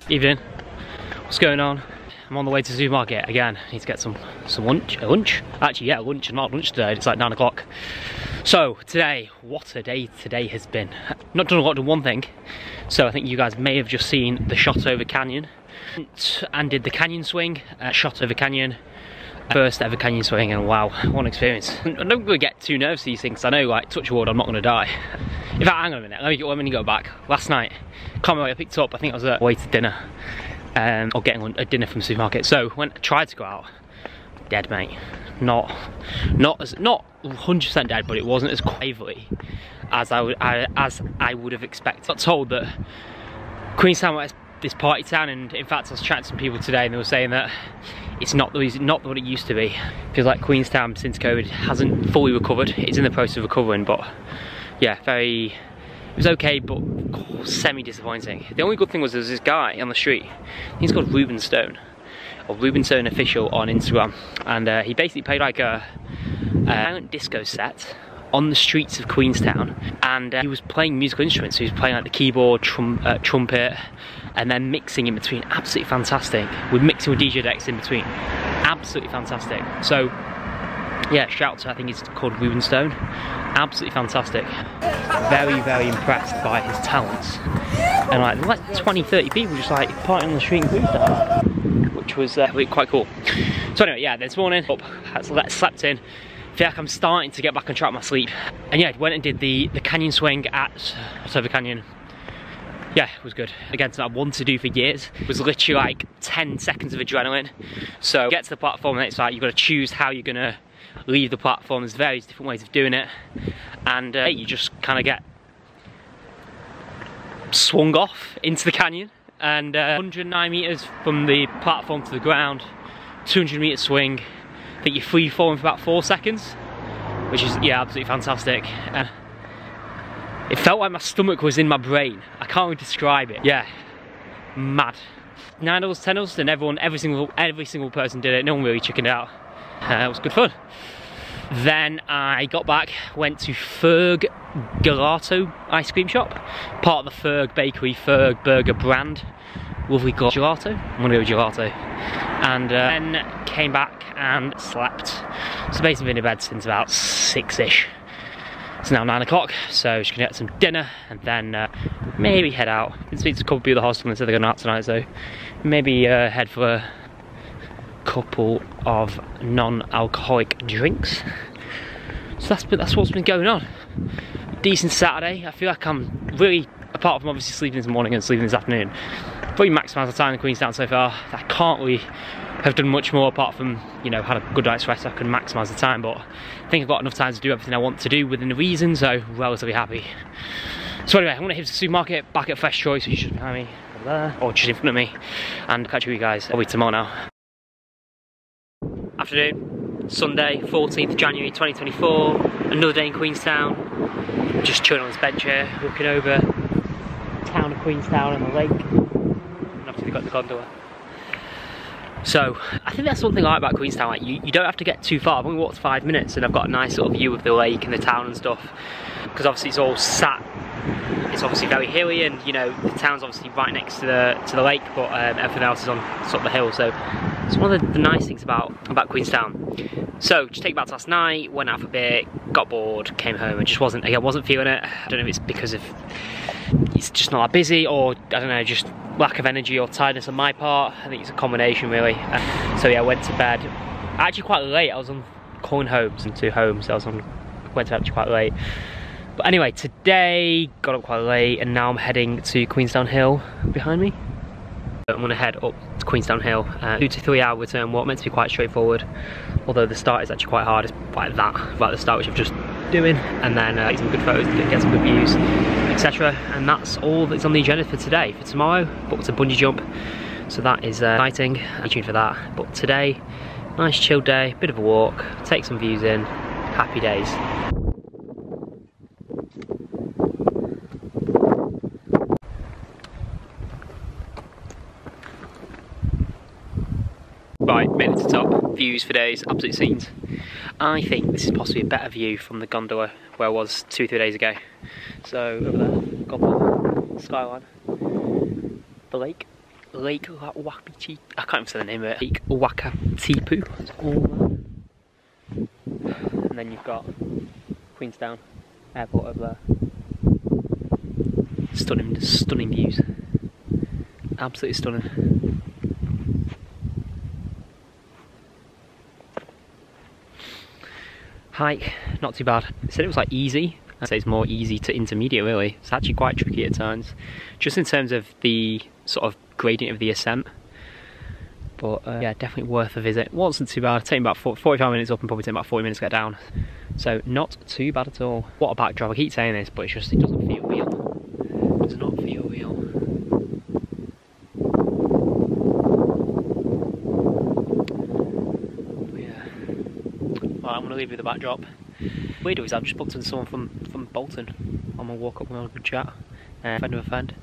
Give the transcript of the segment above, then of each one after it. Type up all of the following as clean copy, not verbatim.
Evening. What's going on? I'm on the way to the supermarket again. I need to get some lunch. Lunch? Actually, yeah, lunch. Not lunch today. It's like 9 o'clock. So today, what a day today has been. Not done a lot, done one thing. So I think you guys may have just seen the shot over canyon, and did the canyon swing. Shot over canyon. First ever canyon swing, and wow, what an experience. I don't really get too nervous these things. I know, like, touch wood, I'm not going to die. In fact, hang on a minute, let me go back. Last night, can't remember what I picked up. I think I was at way to dinner, or getting a dinner from the supermarket. So when I tried to go out, dead, mate. Not 100% dead, but it wasn't as quavely as I would have expected. I got told that Queenstown was this party town, and in fact I was chatting to some people today and they were saying that it's not what it used to be. Feels like Queenstown since COVID hasn't fully recovered. It's in the process of recovering, but yeah, it was okay, but semi-disappointing. The only good thing was there was this guy on the street, he's called Ruben Stone, or Ruben Stone Official on Instagram, and he basically played like a silent disco set on the streets of Queenstown, and he was playing musical instruments. So he was playing like the keyboard, trumpet, and then mixing in between. Absolutely fantastic. With mixing with DJ decks in between. Absolutely fantastic. So yeah, shout out to, I think it's called Ruben Stone. Absolutely fantastic. Very, very impressed by his talents. And like 20-30 people just like partying on the street in Queenstown, which was really quite cool. So anyway, yeah, this morning up, slept in. I feel like I'm starting to get back on track with my sleep. And yeah, went and did the canyon swing at Silver Canyon. Yeah, it was good. Again, something I wanted to do for years. It was literally like 10 seconds of adrenaline. So get to the platform and it's like you've got to choose how you're gonna leave the platform. There's various different ways of doing it. And you just kind of get swung off into the canyon. And 109 meters from the platform to the ground, 200 meter swing. I think you're free falling for about 4 seconds, which is, yeah, absolutely fantastic. It felt like my stomach was in my brain. I can't really describe it. Yeah, mad. 9-holes, 10-holes, and every single person did it. No one really chickened out. It was good fun. Then I got back, went to Ferg Gelato ice cream shop, part of the Ferg Bakery, Ferg Burger brand. Lovely gelato. I'm gonna go with gelato. And then came back and slept. So basically been in bed since about 6-ish. It's now 9 o'clock, so just gonna get some dinner and then maybe head out. Been speaking to a couple of people at the hostel and said they're going out tonight, so maybe head for a couple of non-alcoholic drinks. So that's what's been going on. Decent Saturday. I feel like I'm really, apart from obviously sleeping this morning and sleeping this afternoon, probably maximised the time in Queenstown so far. I can't really have done much more apart from, you know, had a good night's rest so I can maximise the time, but I think I've got enough time to do everything I want to do within the reason, so relatively happy. So anyway, I'm going to hit the supermarket, back at Fresh Choice, which is just behind me, over there, or just in front of me, and catch up with you guys probably tomorrow now. Afternoon, Sunday, 14th January 2024, another day in Queenstown, just chilling on this bench here, looking over the town of Queenstown and the lake, and obviously they've got the gondola. So, I think that's one thing I like about Queenstown, like you don't have to get too far. I've only walked 5 minutes and I've got a nice sort of view of the lake and the town and stuff, because obviously it's all sat, it's obviously very hilly, and you know, the town's obviously right next to the lake, but everything else is on sort of the hill, so it's one of the nice things about Queenstown. So, just take back to last night, went out for a bit, got bored, came home, and just wasn't feeling it. I don't know if it's because of, it's just not that busy, or I don't know, just lack of energy or tiredness on my part. I think it's a combination really. So yeah, I went to bed actually quite late. I was on calling homes and to home, so went to bed actually quite late. But anyway, today got up quite late and now I'm heading to Queenstown Hill behind me. I'm going to head up to Queenstown Hill, 2 to 3 hour return walk, meant to be quite straightforward, although the start is actually quite hard. It's like that, right at the start, which I'm just doing, and then get some good photos, get some good views, etc. And that's all that's on the agenda for today. For tomorrow, booked a bungee jump, so that is exciting. Stay tuned for that. But today, nice chill day, bit of a walk, take some views in, happy days. Right, made it to top. Views for days, absolute scenes. I think this is possibly a better view from the gondola where I was 2-3 days ago. So over there, gondola, skyline, the lake, Lake Wakatipu. I can't even say the name of it. Lake Wakatipu. That's all there. And then you've got Queenstown Airport over there. Stunning, stunning views. Absolutely stunning. Hike, not too bad. They said it was like easy. I'd say it's more easy to intermediate really. It's actually quite tricky at times. Just in terms of the sort of gradient of the ascent. But yeah, definitely worth a visit. Wasn't too bad. Taking about 45 minutes up and probably taking about 40 minutes to get down. So not too bad at all. What a backdrop. I keep saying this, but it's just, it doesn't feel real. It does not feel real. But yeah. Right, I'm going to leave you with the backdrop. Weird is I've just bumped into someone from Bolton on my walk up, we had a good chat. Friend of a friend.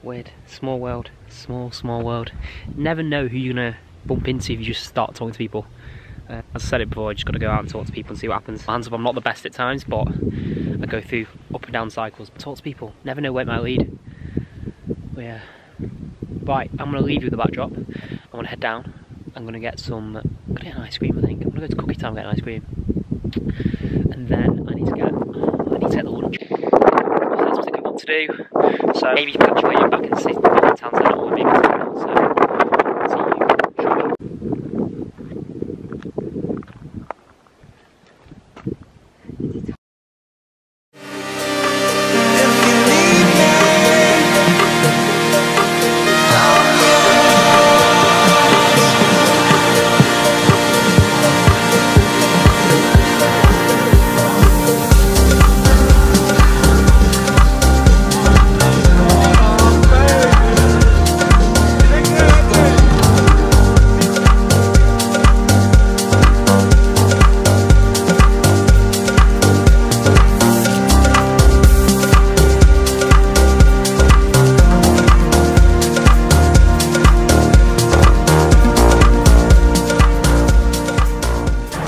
Weird. Small world. Small world. Never know who you're going to bump into if you just start talking to people. As I said it before, I just got to go out and talk to people and see what happens. Hands up, I'm not the best at times, but I go through up and down cycles. But talk to people. Never know where it might lead. But yeah. Right, I'm going to leave you with the backdrop. I'm going to head down. I'm going to get some... I'm going to get an ice cream, I think. I'm going to go to Cookie Town and get an ice cream. And then I need to get the lunch. That's what I want to do. So maybe catch you when you're back in the city, back in town, so I don't want to be able to. So see you shortly.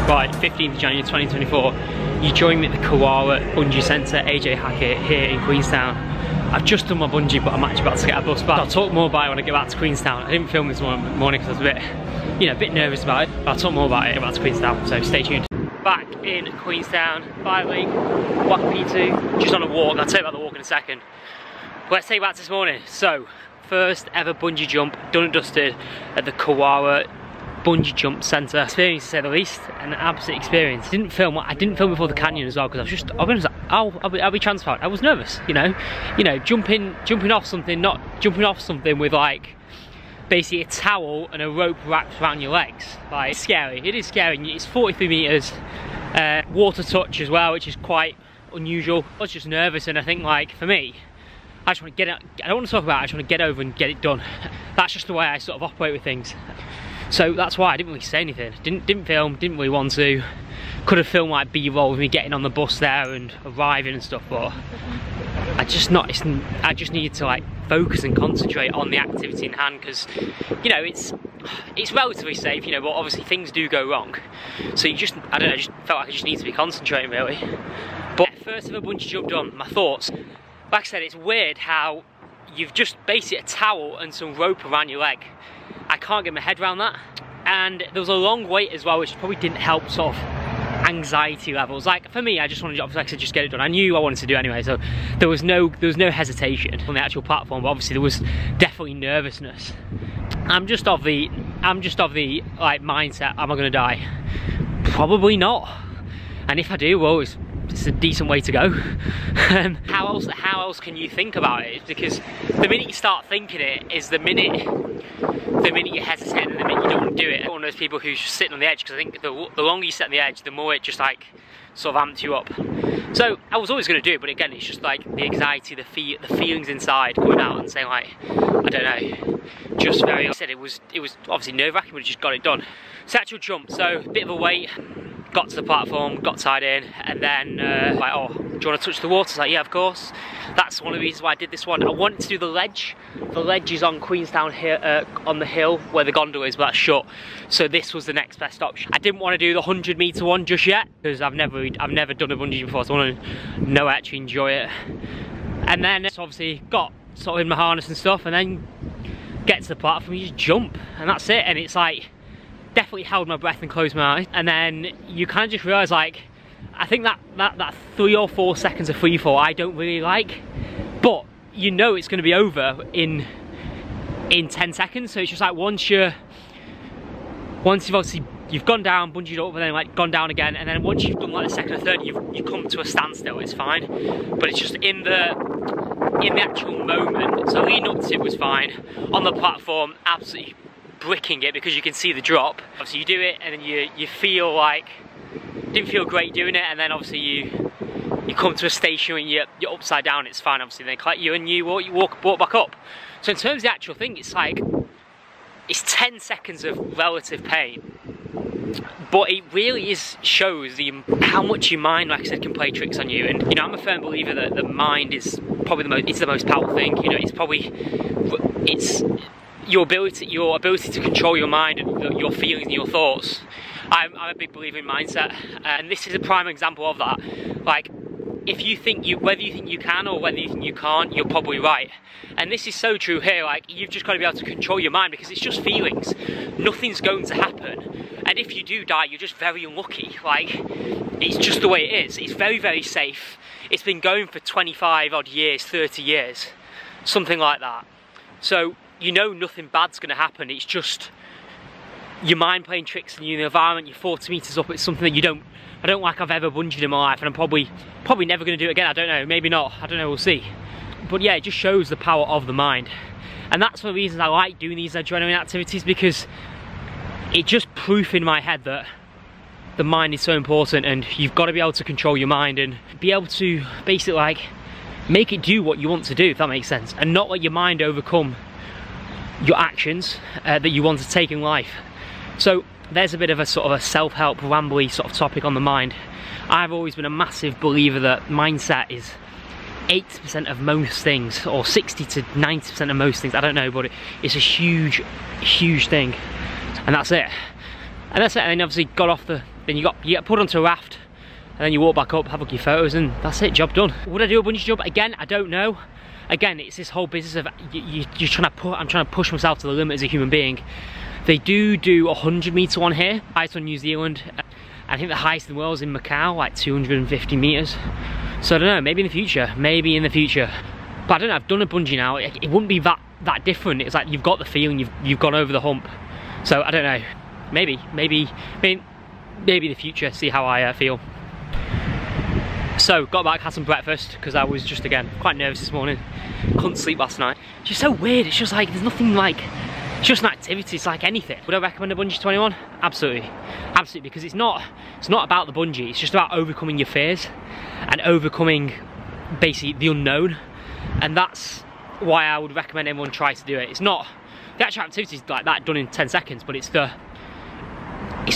Right, 15th of January 2024, you join me at the Koala Bungee Centre, AJ Hackett, here in Queenstown. I've just done my bungee, but I'm actually about to get a bus back. I'll talk more about it when I get back to Queenstown. I didn't film this morning because I was a bit, you know, a bit nervous about it. But I'll talk more about it about to Queenstown, so stay tuned. Back in Queenstown, by Lake Wakatipu, just on a walk. I'll tell you about the walk in a second. But let's take it back to this morning. So, first ever bungee jump, done and dusted at the Koala Bungee Jump Centre. Experience to say the least, an absolute experience. I didn't film before the canyon as well because I was just, I'll be honest, I'll be transparent. I was nervous, you know, jumping off something, not jumping off something with like basically a towel and a rope wrapped around your legs. Like, it's scary. It is scary. It's 43 meters, water touch as well, which is quite unusual. I was just nervous, and I think like for me, I just want to get it. I don't want to talk about it. I just want to get over and get it done. That's just the way I sort of operate with things. So that's why I didn't really say anything. Didn't film, didn't really want to. Could have filmed like B-roll with me getting on the bus there and arriving and stuff, but I just needed to like focus and concentrate on the activity in hand, because you know it's relatively safe, you know, but obviously things do go wrong. So you just, I don't know, I just felt like I just need to be concentrating really. But first ever bungee jump done, my thoughts. Like I said, it's weird how you've just basically a towel and some rope around your leg. I can't get my head around that. And there was a long wait as well, which probably didn't help sort of anxiety levels. Like for me, I just wanted to, like I said, just get it done. I knew I wanted to do it anyway, so there was no hesitation on the actual platform, but obviously there was definitely nervousness. I'm just of the like mindset, am I gonna die? Probably not. And if I do, well, it's a decent way to go. How else can you think about it? Because the minute you start thinking it is the minute you hesitate and the minute you don't want to do it. I'm one of those people who's just sitting on the edge, because I think the longer you sit on the edge, the more it just like sort of amps you up. So I was always going to do it, but again, it's just like the anxiety, the feelings inside coming out and saying like, I don't know, just very. Like I said, it was obviously nerve-wracking, but it just got it done. It's actual jump, so a bit of a wait. Got to the platform, got tied in, and then like, oh, do you want to touch the water? I was like, yeah, of course. That's one of the reasons why I did this one. I wanted to do the ledge. The ledge is on Queenstown here, on the hill where the gondola is, but that's shut. So this was the next best option. I didn't want to do the 100-meter one just yet, because I've never done a bungee before, so I want to know I actually enjoy it. And then so obviously got sort of in my harness and stuff, and then get to the platform, you just jump, and that's it. And it's like, definitely held my breath and closed my eyes, and then you kind of just realise, like, I think that 3 or 4 seconds of free fall I don't really like, but you know it's going to be over in 10 seconds. So it's just like once you've obviously gone down, bungeed up, and then like gone down again, and then once you've done like the second or third, you come to a standstill. It's fine, but it's just in the actual moment. So leading up to it was fine. On the platform, absolutely bricking it because you can see the drop. Obviously you do it, and then you feel like didn't feel great doing it, and then obviously you come to a station and you're upside down. It's fine, obviously. They collect you and you walk back up. So in terms of the actual thing, it's like it's 10 seconds of relative pain, but it really shows how much your mind, like I said, can play tricks on you. And you know, I'm a firm believer that the mind is probably the most powerful thing. You know, it's your ability to control your mind and your feelings and your thoughts. I'm a big believer in mindset, and this is a prime example of that. Like, if you think whether you think you can or whether you think you can't, you're probably right. And this is so true here. Like, you've just got to be able to control your mind, because it's just feelings. Nothing's going to happen, and if you do die, you're just very unlucky. Like, it's just the way it is. It's very, very safe. It's been going for 25 odd years, 30 years, something like that. So you know nothing bad's going to happen. It's just your mind playing tricks on you in the environment. You're 40 meters up. It's something that I don't like I've ever bungeed in my life, and I'm probably never going to do it again. I don't know, maybe not, I don't know, we'll see. But yeah, it just shows the power of the mind. And that's one of the reasons I like doing these adrenaline activities, because it just proof in my head that the mind is so important, and you've got to be able to control your mind and be able to basically like make it do what you want to do, if that makes sense, and not let your mind overcome your actions that you want to take in life. So there's a bit of a sort of a self-help, rambly sort of topic on the mind. I've always been a massive believer that mindset is 80% of most things, or 60 to 90% of most things, I don't know, but it's a huge, huge thing. And that's it. And that's it. And then obviously got off then you get put onto a raft, and then you walk back up, have a look at your photos, and that's it, job done. Would I do a bungee jump again? I don't know. Again, it's this whole business of I'm trying to push myself to the limit as a human being. They do a 100-meter one here, highest on New Zealand. I think the highest in the world is in Macau, like 250 meters. So I don't know, maybe in the future, But I don't know, I've done a bungee now. It wouldn't be that different. It's like you've got the feeling, you've gone over the hump. So I don't know, maybe the future, see how I feel. So got back, had some breakfast, because I was just, again, quite nervous this morning. Couldn't sleep last night. It's just so weird. It's just like, there's nothing like, it's just an activity. It's like anything. Would I recommend a bungee to anyone? Absolutely, absolutely, because it's not about the bungee. It's just about overcoming your fears and overcoming basically the unknown, and that's why I would recommend everyone try to do it. It's not the actual activity is like that done in 10 seconds, but it's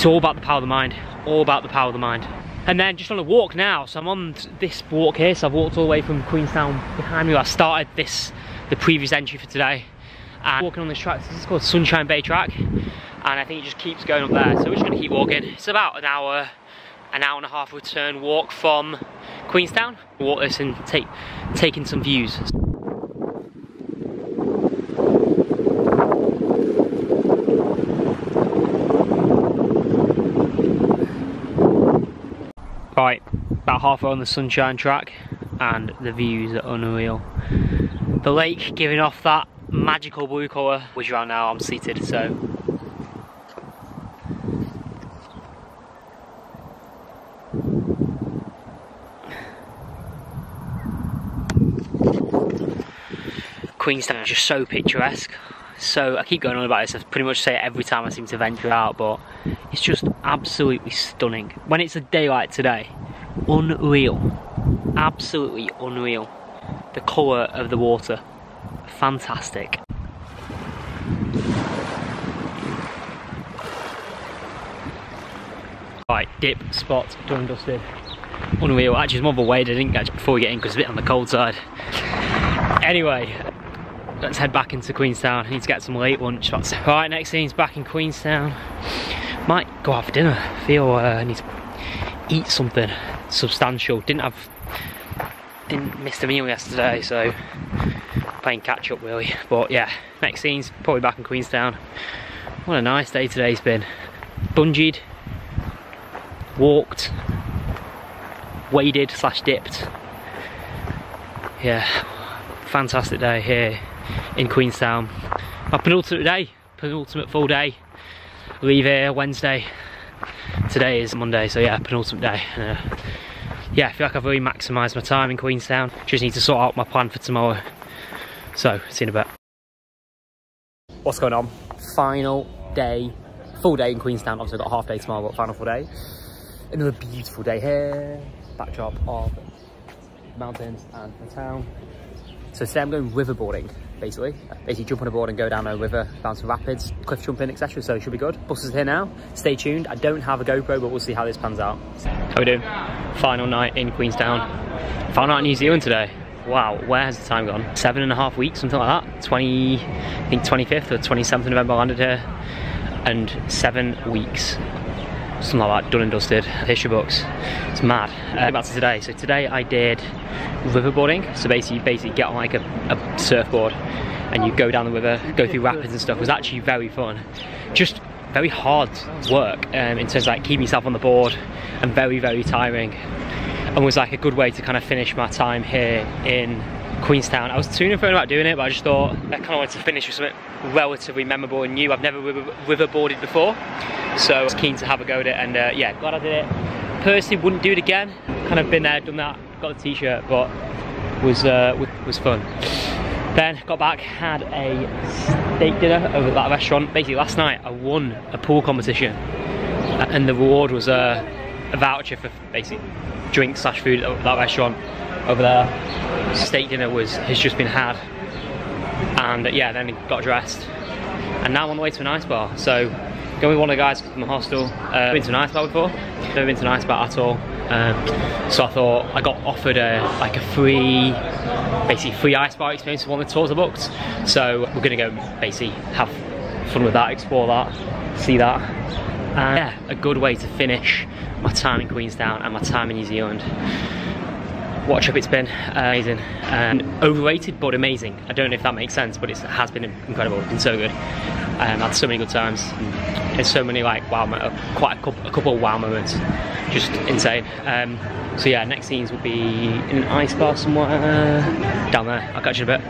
all about the power of the mind. All about the power of the mind. And then just on a walk now, so I'm on this walk here, so I've walked all the way from Queenstown behind me where I started the previous entry for today. And walking on this track, this is called Sunshine Bay Track, and I think it just keeps going up there, so we're just going to keep walking. It's about an hour and a half return walk from Queenstown. Walk this and take in some views. Right, about halfway on the Sunshine Track, and the views are unreal. The lake giving off that magical blue colour, which right now I'm seated, so. Queenstown is just so picturesque. So I keep going on about this, I pretty much say it every time I seem to venture out, but it's just absolutely stunning. When it's a day like today, unreal, absolutely unreal. The colour of the water, fantastic. Right, dip spot, done and dusted. Unreal, actually it's more of a wade I didn't catch before we get in because it's a bit on the cold side. Anyway, let's head back into Queenstown. I need to get some late lunch. Right, next scene's back in Queenstown. Might go out for dinner. I feel I need to eat something substantial. Didn't miss the meal yesterday, so playing catch up really. But yeah, next scene's probably back in Queenstown. What a nice day today's been. Bungeed, walked, waded / dipped. Yeah, fantastic day here in Queenstown. My penultimate day, penultimate full day. Leave here Wednesday. Today is Monday, so yeah, penultimate day. Yeah, I feel like I've really maximised my time in Queenstown. Just need to sort out my plan for tomorrow. So, see you in a bit. What's going on? Final day, full day in Queenstown. Obviously I've got a half day tomorrow, but final full day. Another beautiful day here. Backdrop of mountains and the town. So today I'm going riverboarding, basically jump on a board and go down a river, down some rapids, cliff jumping, etc. So it should be good. Bus is here now. Stay tuned. I don't have a GoPro, but we'll see how this pans out. How we doing? Final night in Queenstown. Final night in New Zealand today. Wow, where has the time gone? 7.5 weeks, something like that. I think 25th or 27th of November I landed here, and 7 weeks. Something like that, done and dusted. History books. It's mad. Back to today. So today I did riverboarding. So basically get on like a surfboard and you go down the river, go through rapids and stuff. It was actually very fun. Just very hard work in terms of like keeping yourself on the board, and very, very tiring. And was like a good way to kind of finish my time here in Queenstown. I was to and fro about doing it, but I just thought I kind of wanted to finish with something relatively memorable and new. I've never riverboarded before, so I was keen to have a go at it, and yeah, glad I did it. Personally, wouldn't do it again. Kind of been there, done that, got the t-shirt, but was fun. Then got back, had a steak dinner over at that restaurant. Basically last night I won a pool competition, and the reward was a voucher for basically drinks / food at that restaurant over there. Steak dinner has just been had, and yeah, then got dressed, and now I'm on the way to an ice bar. So going with one of the guys from the hostel. I've been to an ice bar before, never been to an ice bar at all. So I thought I got offered like a free ice bar experience for one of the tours I booked. So we're gonna go basically have fun with that, explore that, see that. Yeah, a good way to finish my time in Queenstown and my time in New Zealand. What a trip it's been. Amazing and overrated, but amazing. I don't know if that makes sense, but it has been incredible. It's been so good. Had so many good times. There's so many like wow, quite a couple of wow moments. Just insane. So yeah, next scenes will be in an ice bar somewhere down there. I'll catch you in a bit.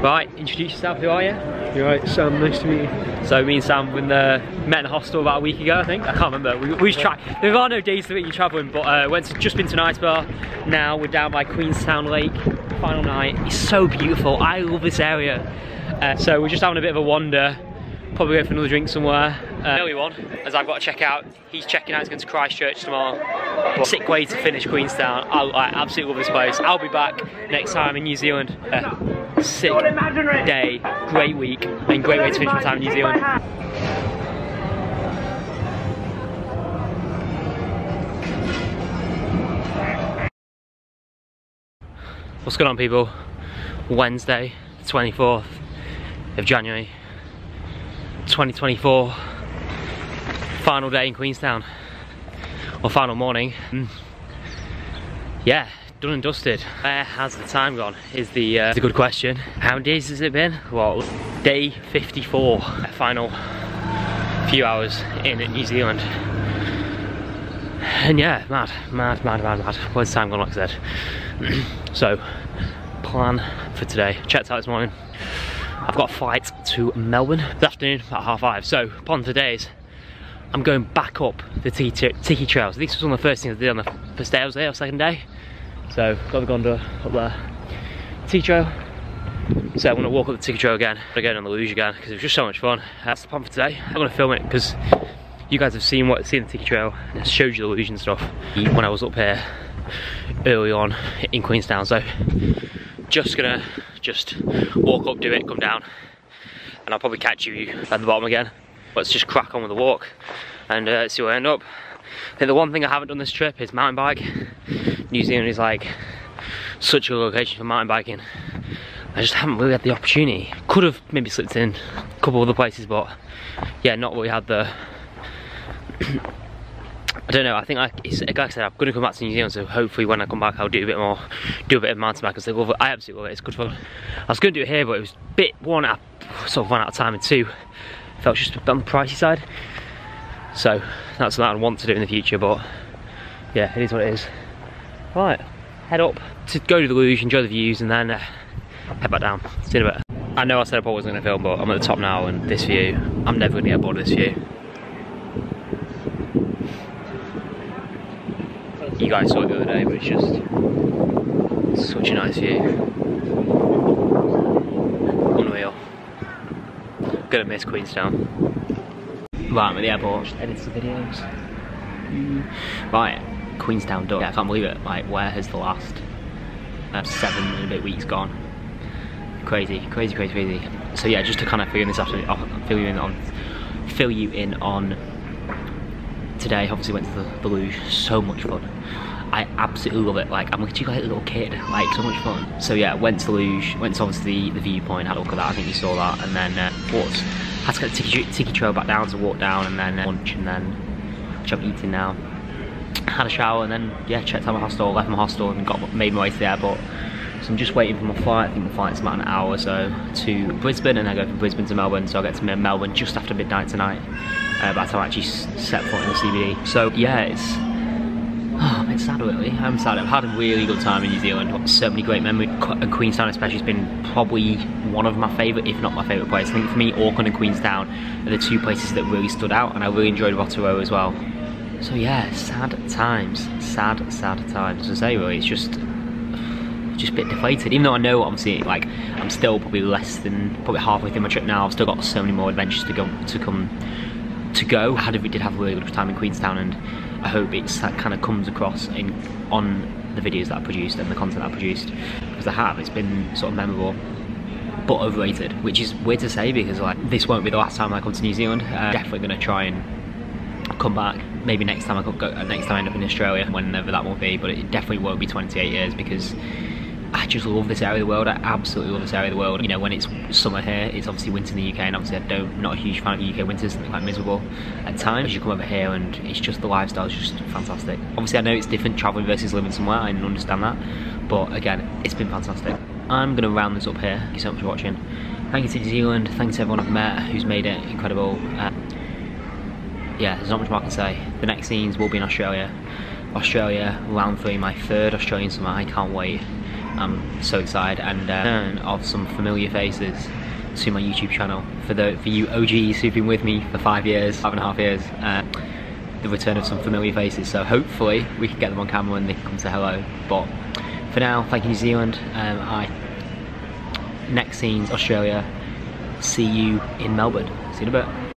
Right, introduce yourself, who are you? You're right, Sam, nice to meet you. So me and Sam met in a hostel about a week ago, I think. I can't remember. We there are no days that you're travelling, but just been to an ice bar. Now we're down by Queenstown Lake, final night. It's so beautiful, I love this area. So we're just having a bit of a wander, probably go for another drink somewhere. Early one, as I've got to check out. He's checking out, he's going to Christchurch tomorrow. But sick way to finish Queenstown. I absolutely love this place. I'll be back next time in New Zealand. Sick day, great week, and great way to finish my time in New Zealand. What's going on, people? Wednesday, 24th of January 2024. Final day in Queenstown, or final morning. Yeah, done and dusted. Where has the time gone is the good question. How many days has it been? Well, day 54. Final few hours in New Zealand. And yeah, mad. Where's the time gone, like I said? So, plan for today. Checked out this morning. I've got a flight to Melbourne this afternoon about 5:30. So, plan for today is I'm going back up the Tiki Trail. So this was one of the first things I did on the first day I was there, or second day. So got the gondola up there, Tiki Trail. So I'm gonna walk up the Tiki Trail again, again on the luge again, because it was just so much fun. That's the plan for today. I'm gonna film it because you guys have seen the Tiki Trail, and it showed you the luge and stuff when I was up here early on in Queenstown. So just gonna walk up, do it, come down, and I'll probably catch you at the bottom again. Let's just crack on with the walk and see where I end up. I think the one thing I haven't done this trip is mountain bike. New Zealand is like such a location for mountain biking. I just haven't really had the opportunity. Could have maybe slipped in a couple other places, but yeah, not really had the I don't know, I think like I said, I'm gonna come back to New Zealand, so hopefully when I come back I'll do a bit of mountain bike, because I absolutely love it, it's good fun. I was gonna do it here, but it was a bit one out of time, and two, felt just a bit on the pricey side. So that's something I want to do in the future, but yeah, it is what it is. Right, head up to go to the luge, enjoy the views, and then head back down. See you in a bit. I know I said I probably wasn't gonna film, but I'm at the top now, and this view, I'm never gonna get bored of this view. You guys saw it the other day, but it's just such a nice view. Unreal. Gonna miss Queenstown. Right, I'm at the airport, just edit some videos. Right, Queenstown done. Yeah, I can't believe it. Like, where has the last 7 and a bit weeks gone? Crazy, crazy, crazy, crazy. So yeah, just to kind of fill you in on today, obviously went to the luge, so much fun. I absolutely love it, like I'm literally like a little kid, like so much fun. So yeah, went to luge, went to obviously the viewpoint, had a look at that, I think you saw that, and then walked, had to get the tiki trail back down to walk down, and then lunch, and then which I'm eating now. Had a shower, and then yeah, checked out my hostel, left my hostel, and made my way to the airport. So I'm just waiting for my flight. I think the flight's about an hour or so to Brisbane, and I go from Brisbane to Melbourne, so I'll get to Melbourne just after midnight tonight. By the time I actually set foot in the CBD. So yeah, it's a bit sad really. I'm sad. I've had a really good time in New Zealand. Got so many great memories. And Queenstown especially has been probably one of my favourite, if not my favourite place. I think for me, Auckland and Queenstown are the two places that really stood out, and I really enjoyed Rotorua as well. So yeah, sad times. Sad, sad times. As I say, really, it's just a bit deflated. Even though I know obviously, like, I'm still probably probably halfway through my trip now. I've still got so many more adventures to go. I did have a really good time in Queenstown, and I hope that kind of comes across on the videos that I produced and the content I produced, because it's been sort of memorable but overrated, which is weird to say, because like this won't be the last time I come to New Zealand. Definitely gonna try and come back. Maybe next time I end up in Australia, whenever that will be, but it definitely won't be 28 years, because I just love this area of the world. I absolutely love this area of the world. You know, when it's summer here, it's obviously winter in the UK, and obviously I'm not a huge fan of UK winters, something quite miserable at times. You come over here and it's just, the lifestyle is just fantastic. Obviously I know it's different travelling versus living somewhere, I understand that, but again, it's been fantastic. I'm going to round this up here. Thank you so much for watching. Thank you to New Zealand, thanks to everyone I've met who's made it incredible. Yeah, there's not much more I can say. The next scenes will be in Australia. Australia, round 3, my 3rd Australian summer, I can't wait. I'm so excited, and of some familiar faces to my YouTube channel. For you OGs who've been with me for 5.5 years, the return of some familiar faces. So hopefully we can get them on camera when they come to hello. But for now, thank you New Zealand. Next scenes, Australia. See you in Melbourne. See you in a bit.